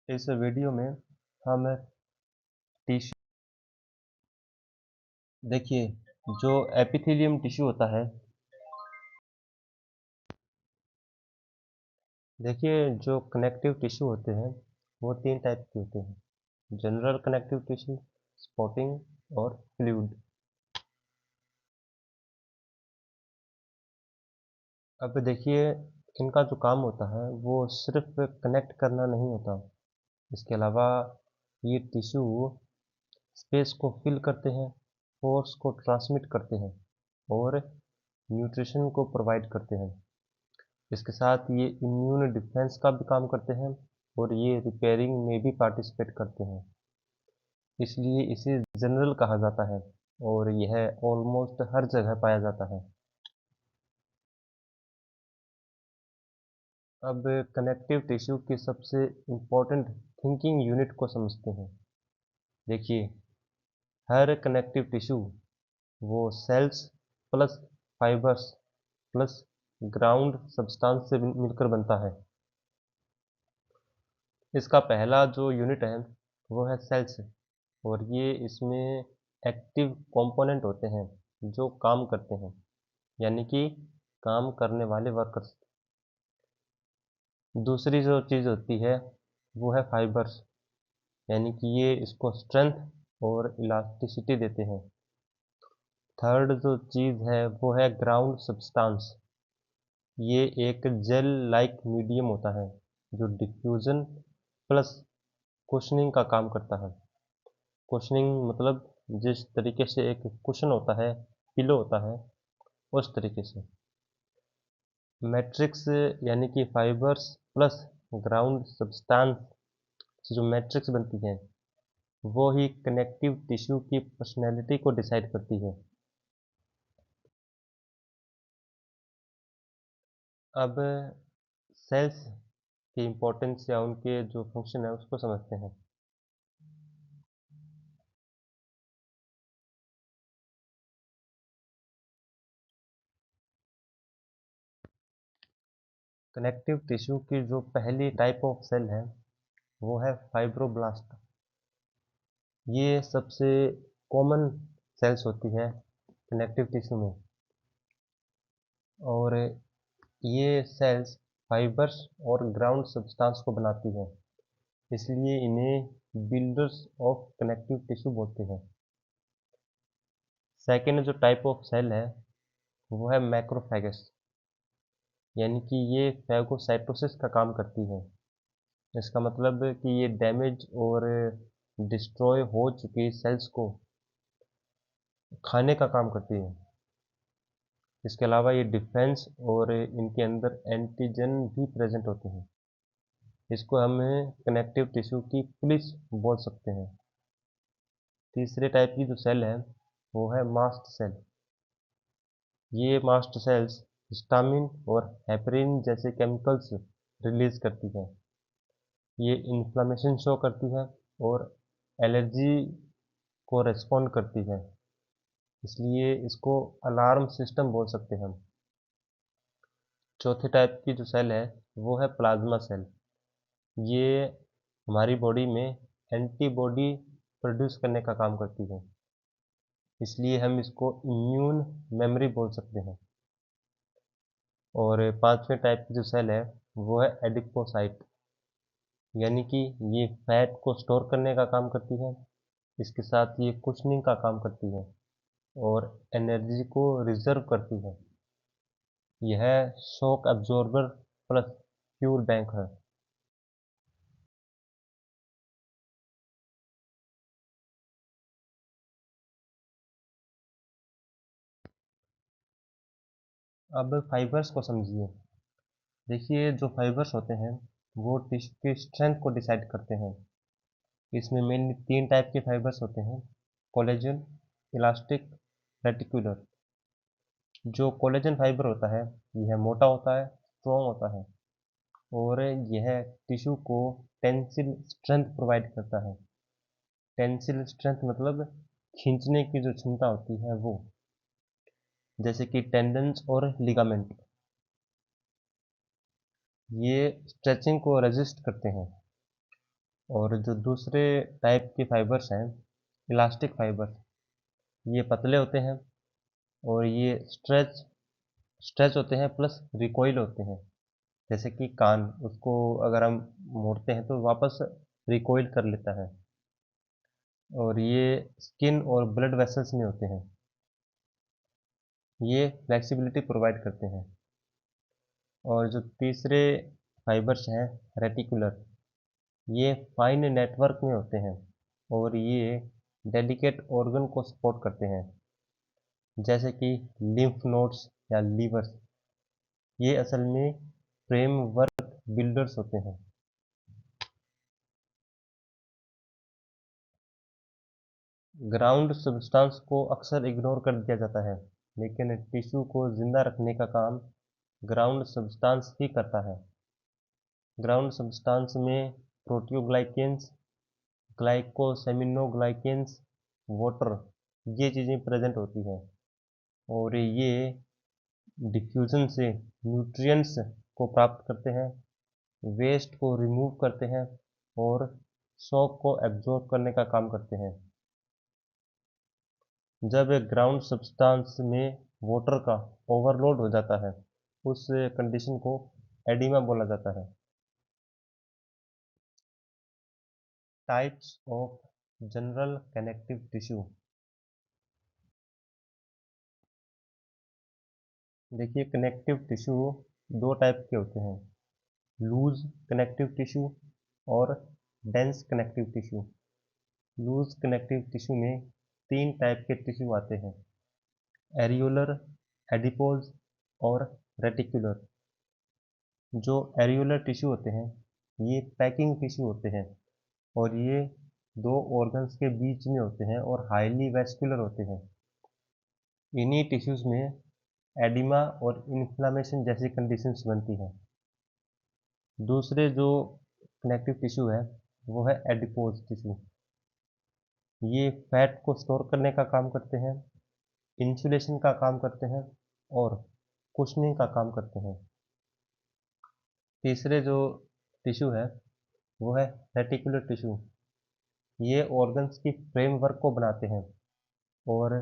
इस वीडियो में हम टिश्यू देखिए जो एपिथेलियम टिश्यू होता है। देखिए जो कनेक्टिव टिश्यू होते हैं वो तीन टाइप के होते हैं: जनरल कनेक्टिव टिश्यू, स्पॉटिंग और फ्लूइड। अब देखिए इनका जो काम होता है वो सिर्फ कनेक्ट करना नहीं होता। इसके अलावा ये टिश्यू स्पेस को फिल करते हैं, फोर्स को ट्रांसमिट करते हैं और न्यूट्रिशन को प्रोवाइड करते हैं। इसके साथ ये इम्यून डिफेंस का भी काम करते हैं और ये रिपेयरिंग में भी पार्टिसिपेट करते हैं। इसलिए इसे जनरल कहा जाता है और यह ऑलमोस्ट हर जगह पाया जाता है। अब कनेक्टिव टिश्यू की सबसे इम्पोर्टेंट थिंकिंग यूनिट को समझते हैं। देखिए हर कनेक्टिव टिश्यू वो cells plus fibres plus ground substance से मिलकर बनता है। इसका पहला जो यूनिट है वो है सेल्स और ये इसमें एक्टिव कंपोनेंट होते हैं जो काम करते हैं, यानी कि काम करने वाले वर्कर्स। दूसरी जो चीज़ होती है वो है फाइबर्स, यानी कि ये इसको स्ट्रेंथ और इलास्टिसिटी देते हैं। थर्ड जो चीज़ है वो है ग्राउंड सब्सटेंस। ये एक जेल लाइक मीडियम होता है जो डिफ्यूजन प्लस कुशनिंग का काम करता है। कुशनिंग मतलब जिस तरीके से एक कुशन होता है, पिलो होता है, उस तरीके से। मैट्रिक्स यानी कि फाइबर्स प्लस ग्राउंड सब्सटेंस से जो मैट्रिक्स बनती है वो ही कनेक्टिव टिश्यू की पर्सनैलिटी को डिसाइड करती है। अब सेल्स की इम्पोर्टेंस या उनके जो फंक्शन है उसको समझते हैं। कनेक्टिव टिश्यू की जो पहली टाइप ऑफ सेल है वो है फाइब्रोब्लास्ट। ये सबसे कॉमन सेल्स होती है कनेक्टिव टिश्यू में और ये सेल्स फाइबर्स और ग्राउंड सब्सटेंस को बनाती है, इसलिए इन्हें बिल्डर्स ऑफ कनेक्टिव टिश्यू बोलते हैं। सेकेंड जो टाइप ऑफ सेल है वो है मैक्रोफेगस, यानी कि ये फैगोसाइटोसिस का काम करती है। इसका मतलब है कि ये डैमेज और डिस्ट्रॉय हो चुकी सेल्स को खाने का काम करती है। इसके अलावा ये डिफेंस और इनके अंदर एंटीजन भी प्रेजेंट होते हैं। इसको हम कनेक्टिव टिश्यू की पुलिस बोल सकते हैं। तीसरे टाइप की जो सेल है वो है मास्ट सेल। ये मास्ट सेल्स हिस्टामिन और हेपरिन जैसे केमिकल्स रिलीज करती है। ये इन्फ्लामेशन शो करती है और एलर्जी को रेस्पॉन्ड करती है, इसलिए इसको अलार्म सिस्टम बोल सकते हैं हम। चौथे टाइप की जो सेल है वो है प्लाज्मा सेल। ये हमारी बॉडी में एंटीबॉडी प्रोड्यूस करने का काम करती है, इसलिए हम इसको इम्यून मेमोरी बोल सकते हैं। और पांचवें टाइप की जो सेल है वो है एडिपोसाइट, यानी कि ये फैट को स्टोर करने का काम करती है। इसके साथ ये कुशनिंग का काम करती है और एनर्जी को रिजर्व करती है। यह shock absorber plus fuel bank है। अब फाइबर्स को समझिए। देखिए जो फाइबर्स होते हैं वो टिश्यू की स्ट्रेंथ को डिसाइड करते हैं। इसमें मेनली तीन टाइप के फाइबर्स होते हैं: कोलेजन, इलास्टिक, रेटिकुलर। जो कोलेजन फाइबर होता है यह मोटा होता है, स्ट्रॉन्ग होता है और यह टिश्यू को टेंसिल स्ट्रेंथ प्रोवाइड करता है। टेंसिल स्ट्रेंथ मतलब खींचने की जो क्षमता होती है वो, जैसे कि टेंडन्स और लिगामेंट। ये स्ट्रेचिंग को रेजिस्ट करते हैं। और जो दूसरे टाइप के फाइबर्स हैं, इलास्टिक फाइबर, ये पतले होते हैं और ये स्ट्रेच होते हैं प्लस रिकॉइल होते हैं। जैसे कि कान, उसको अगर हम मोड़ते हैं तो वापस रिकॉइल कर लेता है। और ये स्किन और ब्लड वेसल्स में होते हैं। ये फ्लेक्सिबिलिटी प्रोवाइड करते हैं। और जो तीसरे फाइबर्स हैं, रेटिकुलर, ये फाइन नेटवर्क में होते हैं और ये डेलिकेट ऑर्गन को सपोर्ट करते हैं, जैसे कि लिम्फ नोड्स या लीवर्स। ये असल में फ्रेमवर्क बिल्डर्स होते हैं। ग्राउंड सब्सटेंस को अक्सर इग्नोर कर दिया जाता है, लेकिन टिश्यू को जिंदा रखने का काम ग्राउंड सब्सटेंस ही करता है। ग्राउंड सब्सटेंस में प्रोटियोग्लाइकेंस, ग्लाइकोसेमिनोग्लाइकेंस, वाटर, ये चीज़ें प्रेजेंट होती हैं और ये डिफ्यूजन से न्यूट्रिएंट्स को प्राप्त करते हैं, वेस्ट को रिमूव करते हैं और शॉक को एब्जॉर्ब करने का काम करते हैं। जब एक ग्राउंड सब्सटेंस में वाटर का ओवरलोड हो जाता है, उस कंडीशन को एडिमा बोला जाता है। Types of general connective tissue. देखिए, कनेक्टिव टिश्यू दो टाइप के होते हैं, लूज कनेक्टिव टिश्यू और dense connective tissue. Loose connective tissue में तीन टाइप के टिश्यू आते हैं, एरियोलर, एडिपोज और रेटिकुलर। जो एरियोलर टिश्यू होते हैं, ये पैकिंग टिश्यू होते हैं और ये दो ऑर्गन्स के बीच में होते हैं और हाईली वैस्कुलर होते हैं। इन्हीं टिश्यूज में एडिमा और इन्फ्लामेशन जैसी कंडीशंस बनती हैं। दूसरे जो कनेक्टिव टिश्यू है, वो है एडिपोज टिश्यू। ये फैट को स्टोर करने का काम करते हैं, इंसुलेशन का काम करते हैं और कुशनिंग का काम करते हैं। तीसरे जो टिश्यू है, वो है रेटिकुलर टिश्यू। ये ऑर्गन्स की फ्रेमवर्क को बनाते हैं और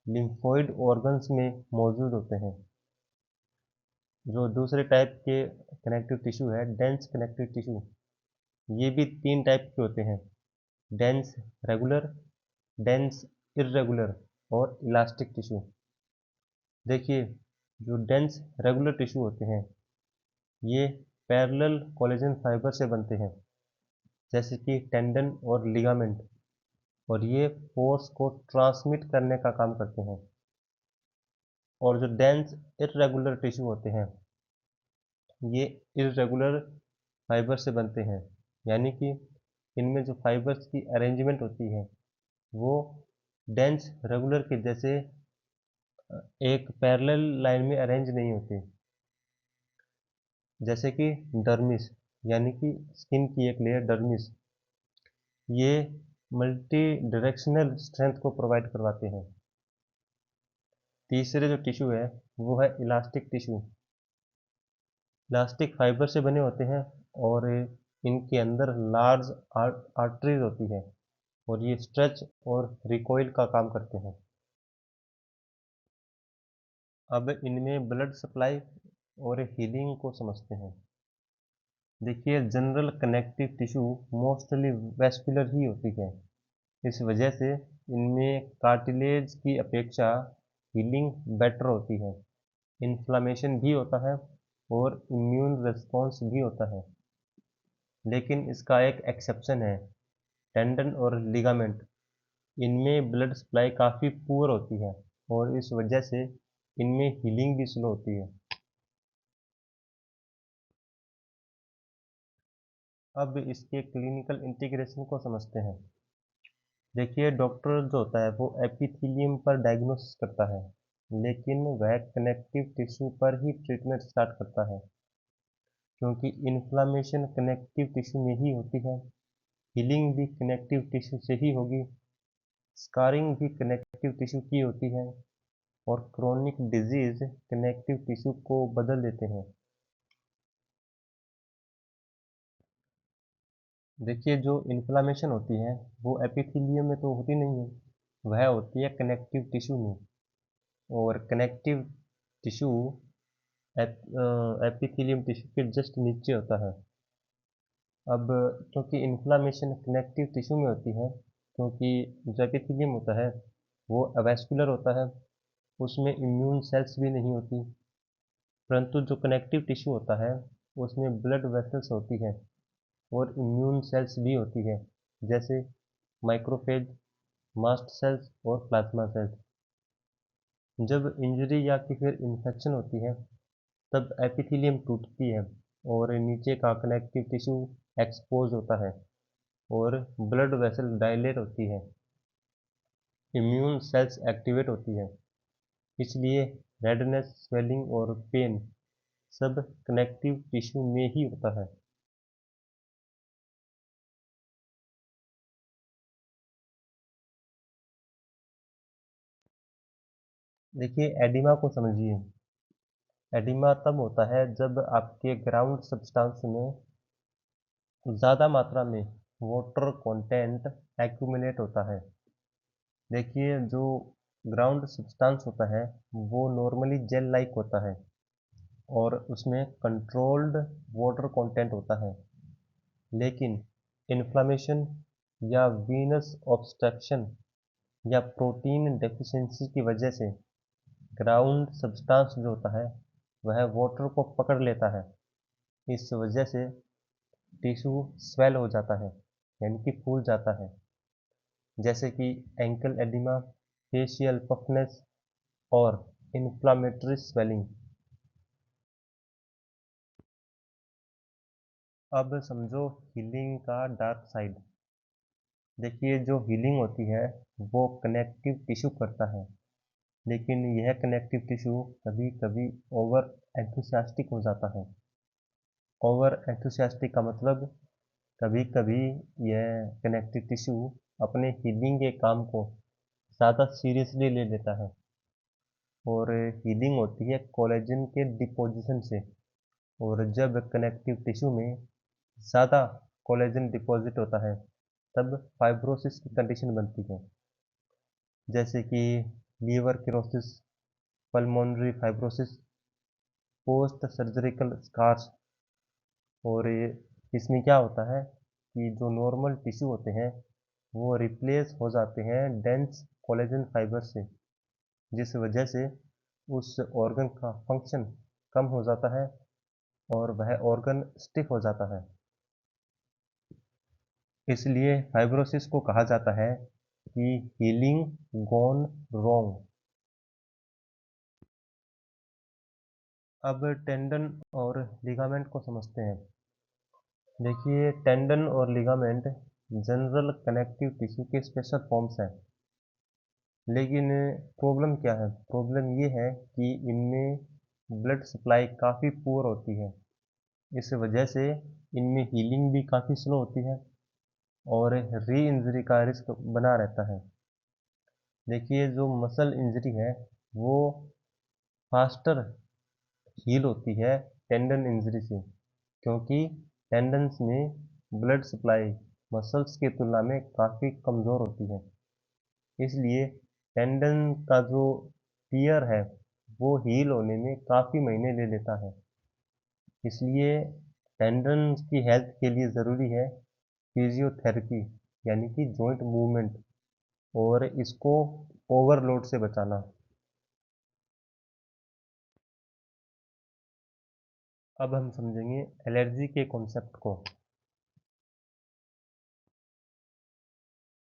लिम्फोइड ऑर्गन्स में मौजूद होते हैं। जो दूसरे टाइप के कनेक्टिव टिश्यू है, डेंस कनेक्टिव टिश्यू, ये भी तीन टाइप के होते हैं, डेंस रेगुलर, डेंस इर्रेगुलर और इलास्टिक टिश्यू। देखिए, जो डेंस रेगुलर टिश्यू होते हैं, ये पैरेलल कोलेजन फाइबर से बनते हैं, जैसे कि टेंडन और लिगामेंट, और ये फोर्स को ट्रांसमिट करने का काम करते हैं। और जो डेंस इर्रेगुलर टिश्यू होते हैं, ये इर्रेगुलर फाइबर से बनते हैं, यानी कि इनमें जो फाइबर्स की अरेंजमेंट होती है, वो डेंस रेगुलर के जैसे एक पैरेलल लाइन में अरेंज नहीं होती। जैसे कि डर्मिस, यानी कि स्किन की एक लेयर डर्मिस, ये मल्टी डायरेक्शनल स्ट्रेंथ को प्रोवाइड करवाते हैं। तीसरे जो टिश्यू है, वो है इलास्टिक टिश्यू। इलास्टिक फाइबर से बने होते हैं और इनके अंदर लार्ज आर्टरीज होती है और ये स्ट्रेच और रिकॉइल का काम करते हैं। अब इनमें ब्लड सप्लाई और हीलिंग को समझते हैं। देखिए, general connective tissue mostly vascular ही होती है। इस वजह से इनमें कार्टिलेज की अपेक्षा हीलिंग बेटर होती है, इन्फ्लामेशन भी होता है और इम्यून रिस्पॉन्स भी होता है। लेकिन इसका एक एक्सेप्शन है, टेंडन और लिगामेंट। इनमें ब्लड सप्लाई काफ़ी पुअर होती है और इस वजह से इनमें हीलिंग भी स्लो होती है। अब इसके क्लिनिकल इंटीग्रेशन को समझते हैं। देखिए, डॉक्टर जो होता है वो एपिथेलियम पर डायग्नोसिस करता है, लेकिन वह कनेक्टिव टिश्यू पर ही ट्रीटमेंट स्टार्ट करता है, क्योंकि इन्फ्लामेशन कनेक्टिव टिश्यू में ही होती है, हीलिंग भी कनेक्टिव टिश्यू से ही होगी, स्कारिंग भी कनेक्टिव टिश्यू की होती है और क्रोनिक डिजीज कनेक्टिव टिश्यू को बदल देते हैं। देखिए जो इन्फ्लामेशन होती है वो एपिथेलियम में तो होती नहीं है, वह होती है कनेक्टिव टिश्यू में। और कनेक्टिव टिश्यू एपिथेलियम टिश्यू के जस्ट नीचे होता है। अब क्योंकि इन्फ्लामेशन कनेक्टिव टिश्यू में होती है, क्योंकि जो एपिथेलियम होता है वो अवैस्कुलर होता है, उसमें इम्यून सेल्स भी नहीं होती। परंतु जो कनेक्टिव टिश्यू होता है उसमें ब्लड वेसल्स होती है और इम्यून सेल्स भी होती है, जैसे माइक्रोफेज, मास्ट सेल्स और प्लाज्मा सेल्स। जब इंजरी या कि फिर इन्फेक्शन होती है तब एपिथेलियम टूटती है और नीचे का कनेक्टिव टिश्यू एक्सपोज होता है और ब्लड वेसल डायलेट होती है, इम्यून सेल्स एक्टिवेट होती है। इसलिए रेडनेस, स्वेलिंग और पेन सब कनेक्टिव टिश्यू में ही होता है। देखिए एडिमा को समझिए। एडिमा तब होता है जब आपके ग्राउंड सब्सटेंस में ज़्यादा मात्रा में वाटर कंटेंट एक्यूमुलेट होता है। देखिए जो ग्राउंड सब्सटेंस होता है वो नॉर्मली जेल लाइक होता है और उसमें कंट्रोल्ड वाटर कंटेंट होता है, लेकिन इन्फ्लामेशन या वीनस ऑब्स्ट्रक्शन या प्रोटीन डेफिशिएंसी की वजह से ग्राउंड सब्सटेंस जो होता है वह वाटर को पकड़ लेता है। इस वजह से टिश्यू स्वेल हो जाता है, यानी कि फूल जाता है, जैसे कि एंकल एडिमा, फेशियल पफनेस और इन्फ्लामेटरी स्वेलिंग। अब समझो हीलिंग का डार्क साइड। देखिए जो हीलिंग होती है वो कनेक्टिव टिश्यू करता है, लेकिन यह कनेक्टिव टिश्यू कभी कभी ओवर एंथुसियास्टिक हो जाता है। ओवर एंथुसियास्टिक का मतलब कभी कभी यह कनेक्टिव टिश्यू अपने हीलिंग के काम को ज़्यादा सीरियसली ले लेता है। और हीलिंग होती है कोलेजन के डिपोजिशन से। और जब कनेक्टिव टिश्यू में ज़्यादा कोलेजन डिपॉजिट होता है तब फाइब्रोसिस की कंडीशन बनती है, जैसे कि liver cirrhosis, pulmonary fibrosis, post surgical scars. और ये इसमें क्या होता है कि जो नॉर्मल टिश्यू होते हैं वो रिप्लेस हो जाते हैं डेंस कोलेजन फाइबर से, जिस वजह से उस ऑर्गन का फंक्शन कम हो जाता है और वह ऑर्गन स्टिफ हो जाता है। इसलिए फाइब्रोसिस को कहा जाता है कि हीलिंग गॉन रॉन्ग। अब टेंडन और लिगामेंट को समझते हैं। देखिए टेंडन और लिगामेंट जनरल कनेक्टिव टिश्यू के स्पेशल फॉर्म्स हैं, लेकिन प्रॉब्लम क्या है? प्रॉब्लम ये है कि इनमें ब्लड सप्लाई काफ़ी पुअर होती है। इस वजह से इनमें हीलिंग भी काफ़ी स्लो होती है और री इंजरी का रिस्क बना रहता है। देखिए जो मसल इंजरी है वो फास्टर हील होती है टेंडन इंजरी से, क्योंकि टेंडन्स में ब्लड सप्लाई मसल्स की तुलना में काफ़ी कमज़ोर होती है। इसलिए टेंडन का जो टियर है वो हील होने में काफ़ी महीने ले लेता है। इसलिए टेंडन की हेल्थ के लिए ज़रूरी है फिजियोथेरेपी, यानी कि जॉइंट मूवमेंट, और इसको ओवरलोड से बचाना। अब हम समझेंगे एलर्जी के कॉन्सेप्ट को।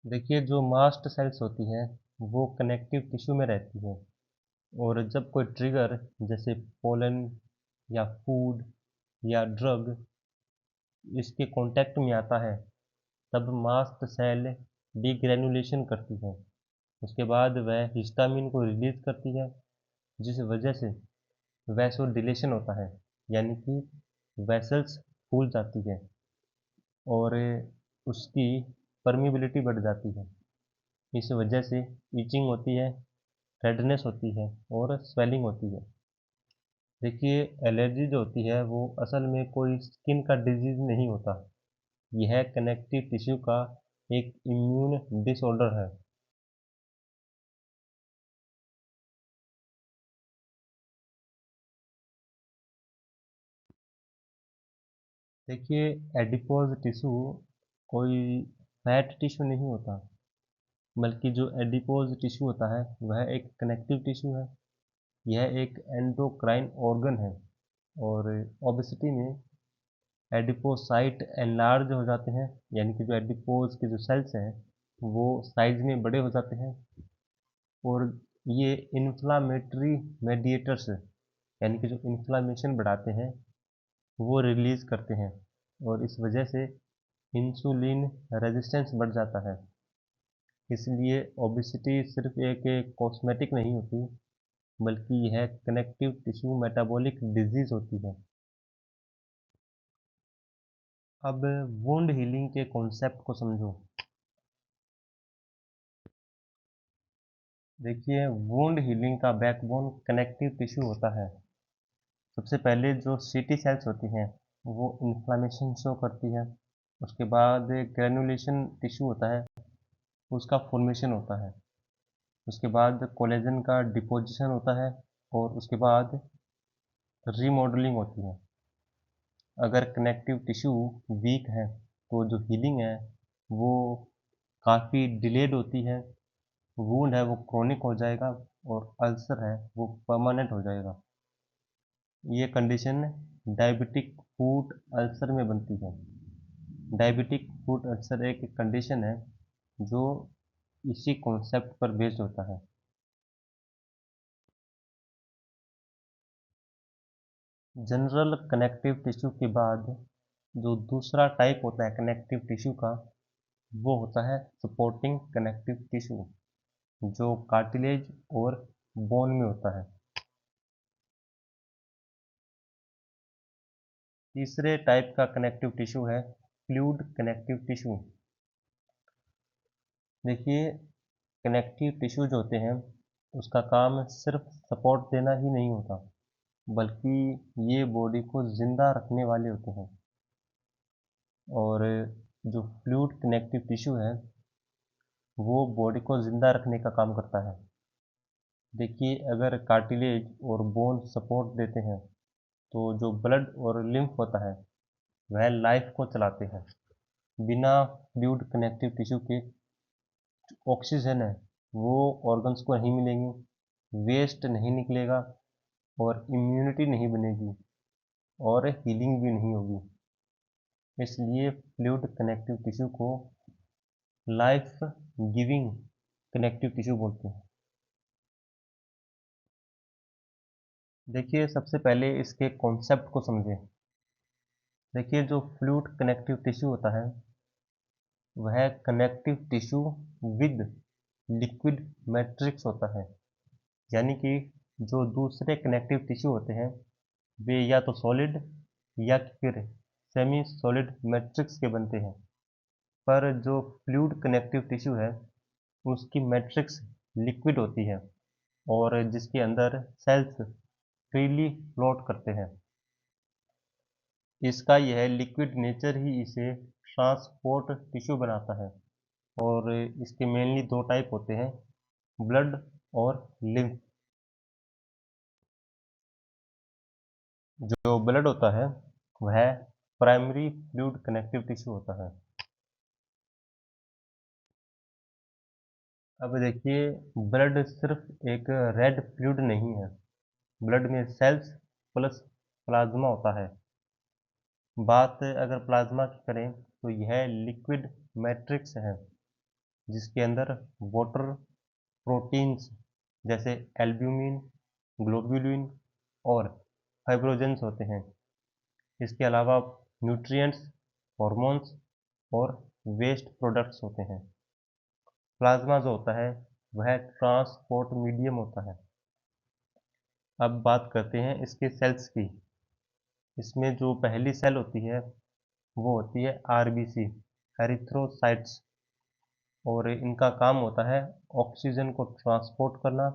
देखिए जो मास्ट सेल्स होती हैं वो कनेक्टिव टिश्यू में रहती है, और जब कोई ट्रिगर जैसे पोलन या फूड या ड्रग इसके कांटेक्ट में आता है तब मास्ट सेल डीग्रेनुलेशन करती है। उसके बाद वह हिस्टामिन को रिलीज करती है, जिस वजह से वैसोडिलेशन होता है, यानी कि वेसल्स फूल जाती है और उसकी परमिबिलिटी बढ़ जाती है। इस वजह से ईचिंग होती है, रेडनेस होती है और स्वेलिंग होती है। देखिए एलर्जी जो होती है वो असल में कोई स्किन का डिजीज़ नहीं होता, यह कनेक्टिव टिश्यू का एक इम्यून डिसऑर्डर है। देखिए, एडिपोज टिश्यू कोई फैट टिश्यू नहीं होता, बल्कि जो एडिपोज टिश्यू होता है वह एक कनेक्टिव टिश्यू है। यह एक एंडोक्राइन ऑर्गन है और ओबेसिटी में एडिपोसाइट एनलार्ज हो जाते हैं, यानी कि जो एडिपोज के जो सेल्स हैं वो साइज में बड़े हो जाते हैं और ये इन्फ्लामेटरी मेडिएटर्स यानी कि जो इन्फ्लामेशन बढ़ाते हैं वो रिलीज करते हैं और इस वजह से इंसुलिन रेजिस्टेंस बढ़ जाता है। इसलिए ओबेसिटी सिर्फ एक कॉस्मेटिक नहीं होती, बल्कि यह कनेक्टिव टिश्यू मेटाबॉलिक डिजीज होती है। अब वुंड हीलिंग के कॉन्सेप्ट को समझो। देखिए, वुंड हीलिंग का बैकबोन कनेक्टिव टिश्यू होता है। सबसे पहले जो सीटी सेल्स होती हैं वो इन्फ्लामेशन शो करती है। उसके बाद ग्रेनुलेशन टिश्यू होता है, उसका फॉर्मेशन होता है। उसके बाद कोलेजन का डिपोजिशन होता है और उसके बाद रीमॉडलिंग होती है। अगर कनेक्टिव टिश्यू वीक है तो जो हीलिंग है वो काफ़ी डिलेड होती है। वूंड है वो क्रोनिक हो जाएगा और अल्सर है वो परमानेंट हो जाएगा। ये कंडीशन डायबिटिक फूट अल्सर में बनती है। डायबिटिक फूट अल्सर एक कंडीशन है जो इसी कॉन्सेप्ट पर बेस्ड होता है। जनरल कनेक्टिव टिश्यू के बाद जो दूसरा टाइप होता है कनेक्टिव टिश्यू का वो होता है सपोर्टिंग कनेक्टिव टिश्यू, जो कार्टिलेज और बोन में होता है। तीसरे टाइप का कनेक्टिव टिश्यू है फ्लूइड कनेक्टिव टिश्यू। देखिए, कनेक्टिव टिश्यू जो होते हैं उसका काम सिर्फ सपोर्ट देना ही नहीं होता, बल्कि ये बॉडी को ज़िंदा रखने वाले होते हैं। और जो फ्लूइड कनेक्टिव टिश्यू है वो बॉडी को ज़िंदा रखने का काम करता है। देखिए, अगर कार्टिलेज और बोन सपोर्ट देते हैं तो जो ब्लड और लिम्फ होता है वह लाइफ को चलाते हैं। बिना फ्लूइड कनेक्टिव टिश्यू के ऑक्सीजन है वो ऑर्गन्स को नहीं मिलेंगी, वेस्ट नहीं निकलेगा और इम्यूनिटी नहीं बनेगी और हीलिंग भी नहीं होगी। इसलिए फ्लूइड कनेक्टिव टिश्यू को लाइफ गिविंग कनेक्टिव टिश्यू बोलते हैं। देखिए, सबसे पहले इसके कॉन्सेप्ट को समझें। देखिए, जो फ्लूइड कनेक्टिव टिश्यू होता है वह connective tissue with liquid matrix होता है, यानी कि जो दूसरे कनेक्टिव टिश्यू होते हैं वे या तो सॉलिड या फिर सेमी सॉलिड मैट्रिक्स के बनते हैं। पर जो फ्लूइड कनेक्टिव टिश्यू है उसकी मैट्रिक्स लिक्विड होती है और जिसके अंदर सेल्स फ्रीली फ्लोट करते हैं। इसका यह लिक्विड नेचर ही इसे ट्रांसपोर्ट टिश्यू बनाता है और इसके मेनली दो टाइप होते हैं, ब्लड और लिम्फ। जो ब्लड होता है वह प्राइमरी फ्लूइड कनेक्टिव टिश्यू होता है। अब देखिए, ब्लड सिर्फ एक रेड फ्लूइड नहीं है, ब्लड में सेल्स प्लस प्लाज्मा होता है। बात अगर प्लाज्मा की करें तो यह लिक्विड मैट्रिक्स है जिसके अंदर वाटर, प्रोटीन्स जैसे एल्ब्यूमिन, ग्लोब्युलिन और फाइब्रोजेंस होते हैं। इसके अलावा न्यूट्रिएंट्स, हॉर्मोन्स और वेस्ट प्रोडक्ट्स होते हैं। प्लाज्मा जो होता है वह ट्रांसपोर्ट मीडियम होता है। अब बात करते हैं इसके सेल्स की। इसमें जो पहली सेल होती है वो होती है आरबीसी, एरिथ्रोसाइट्स, और इनका काम होता है ऑक्सीजन को ट्रांसपोर्ट करना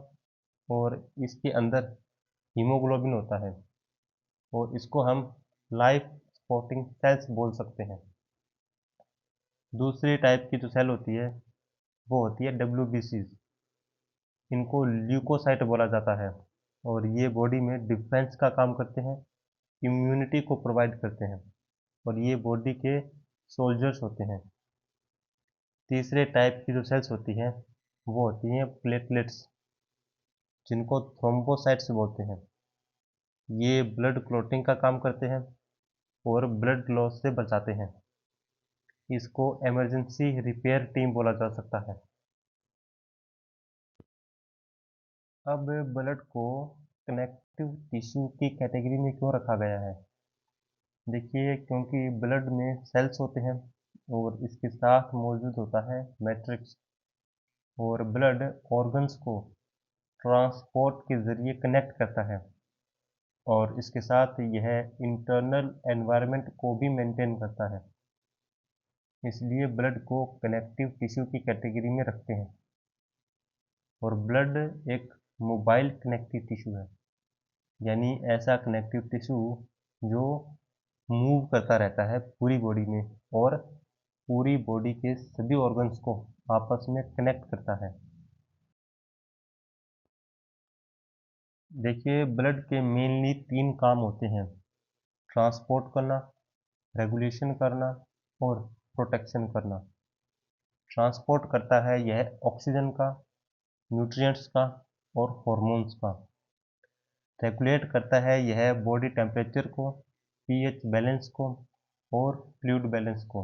और इसके अंदर हीमोग्लोबिन होता है और इसको हम लाइफ सपोर्टिंग सेल्स बोल सकते हैं। दूसरी टाइप की जो सेल होती है वो होती है WBCs। इनको ल्यूकोसाइट बोला जाता है और ये बॉडी में डिफेंस का काम करते हैं, इम्यूनिटी को प्रोवाइड करते हैं और ये बॉडी के सोल्जर्स होते हैं। तीसरे टाइप की जो सेल्स होती हैं वो होती हैं प्लेटलेट्स, जिनको थ्रोम्बोसाइट्स बोलते हैं। ये ब्लड क्लॉटिंग का काम करते हैं और ब्लड लॉस से बचाते हैं। इसको इमरजेंसी रिपेयर टीम बोला जा सकता है। अब ब्लड को कनेक्टिव टिश्यू की कैटेगरी में क्यों रखा गया है? देखिए, क्योंकि ब्लड में सेल्स होते हैं और इसके साथ मौजूद होता है मैट्रिक्स, और ब्लड ऑर्गन्स को ट्रांसपोर्ट के ज़रिए कनेक्ट करता है और इसके साथ यह इंटरनल एनवायरनमेंट को भी मेंटेन करता है। इसलिए ब्लड को कनेक्टिव टिश्यू की कैटेगरी में रखते हैं। और ब्लड एक मोबाइल कनेक्टिव टिश्यू है, यानी ऐसा कनेक्टिव टिश्यू जो मूव करता रहता है पूरी बॉडी में और पूरी बॉडी के सभी ऑर्गन्स को आपस में कनेक्ट करता है। देखिए, ब्लड के मेनली 3 काम होते हैं: ट्रांसपोर्ट करना, रेगुलेशन करना और प्रोटेक्शन करना। ट्रांसपोर्ट करता है यह ऑक्सीजन का, न्यूट्रिएंट्स का और हॉर्मोन्स का। रेगुलेट करता है यह बॉडी टेम्परेचर को, पीएच बैलेंस को और फ्लूइड बैलेंस को।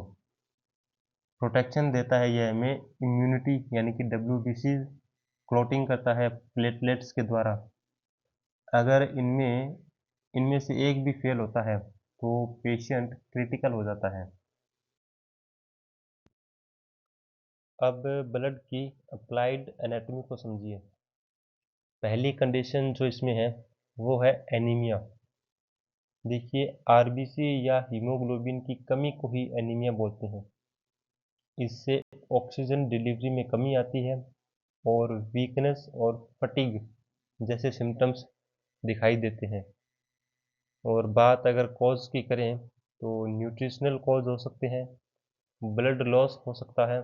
प्रोटेक्शन देता है यह हमें इम्यूनिटी यानी कि WBC। क्लॉटिंग करता है प्लेटलेट्स के द्वारा। अगर इनमें इनमें से एक भी फेल होता है तो पेशेंट क्रिटिकल हो जाता है। अब ब्लड की अप्लाइड एनाटॉमी को समझिए। पहली कंडीशन जो इसमें है वो है एनीमिया। देखिए, आरबीसी या हीमोग्लोबिन की कमी को ही एनीमिया बोलते हैं। इससे ऑक्सीजन डिलीवरी में कमी आती है और वीकनेस और फटीग जैसे सिम्टम्स दिखाई देते हैं। और बात अगर कॉज की करें तो न्यूट्रिशनल कॉज हो सकते हैं, ब्लड लॉस हो सकता है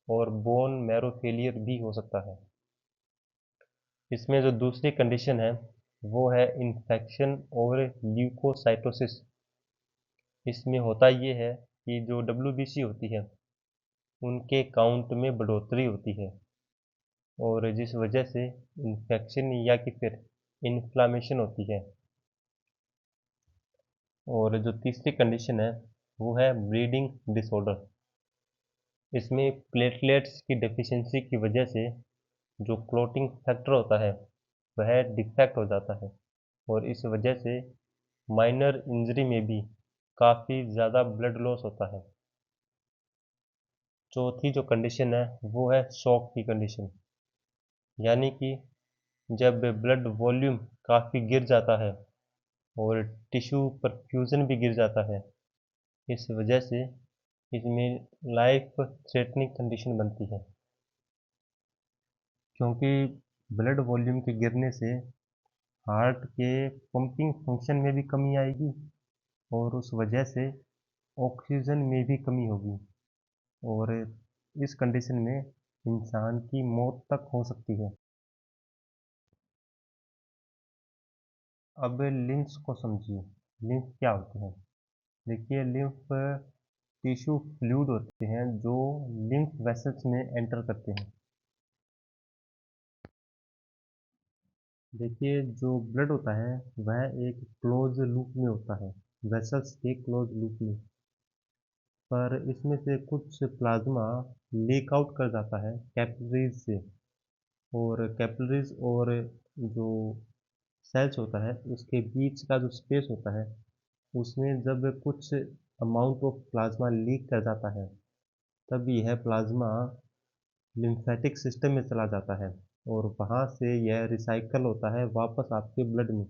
और बोन मैरो फेलियर भी हो सकता है। इसमें जो दूसरी कंडीशन है वो है इन्फेक्शन और ल्यूकोसाइटोसिस। इसमें होता ये है कि जो WBC होती है उनके काउंट में बढ़ोतरी होती है और जिस वजह से इन्फेक्शन या कि फिर इन्फ्लामेशन होती है। और जो तीसरी कंडीशन है वो है ब्लीडिंग डिसऑर्डर। इसमें प्लेटलेट्स की डेफिशिएंसी की वजह से जो क्लॉटिंग फैक्टर होता है वह डिफेक्ट हो जाता है और इस वजह से माइनर इंजरी में भी काफ़ी ज़्यादा ब्लड लॉस होता है। चौथी जो कंडीशन है वो है शॉक की कंडीशन, यानी कि जब ब्लड वॉल्यूम काफ़ी गिर जाता है और टिश्यू परफ्यूज़न भी गिर जाता है। इस वजह से इसमें लाइफ थ्रेटनिंग कंडीशन बनती है, क्योंकि ब्लड वॉल्यूम के गिरने से हार्ट के पंपिंग फंक्शन में भी कमी आएगी और उस वजह से ऑक्सीजन में भी कमी होगी और इस कंडीशन में इंसान की मौत तक हो सकती है। अब लिम्फ्स को समझिए। लिम्फ क्या होते हैं? देखिए, लिम्फ टिश्यू फ्लूइड होते हैं जो लिम्फ वेसल्स में एंटर करते हैं। देखिए, जो ब्लड होता है वह एक क्लोज लूप में होता है, वेसल्स के क्लोज लूप में। पर इसमें से कुछ प्लाज्मा लीक आउट कर जाता है कैपिलरीज से, और कैपिलरीज और जो सेल्स होता है उसके बीच का जो स्पेस होता है उसमें जब कुछ अमाउंट ऑफ प्लाज्मा लीक कर जाता है तब यह प्लाज्मा लिम्फेटिक सिस्टम में चला जाता है और वहाँ से यह रिसाइकल होता है वापस आपके ब्लड में।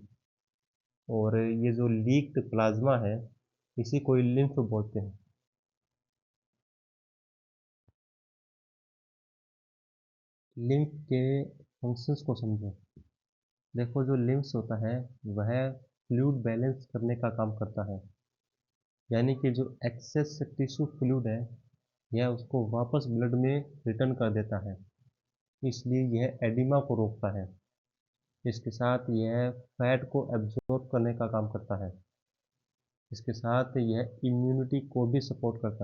और ये जो लीक्ड प्लाज्मा है इसी को लिम्फ बोलते हैं। लिम्फ के फंक्शंस को समझो। देखो, जो लिम्फ्स होता है वह फ्लूइड बैलेंस करने का काम करता है, यानी कि जो एक्सेस टिश्यू फ्लूइड है यह उसको वापस ब्लड में रिटर्न कर देता है, इसलिए यह एडिमा को रोकता है। इसके साथ यह फैट को एब्जॉर्ब करने का काम करता है। इसके साथ यह इम्यूनिटी को भी सपोर्ट करता है।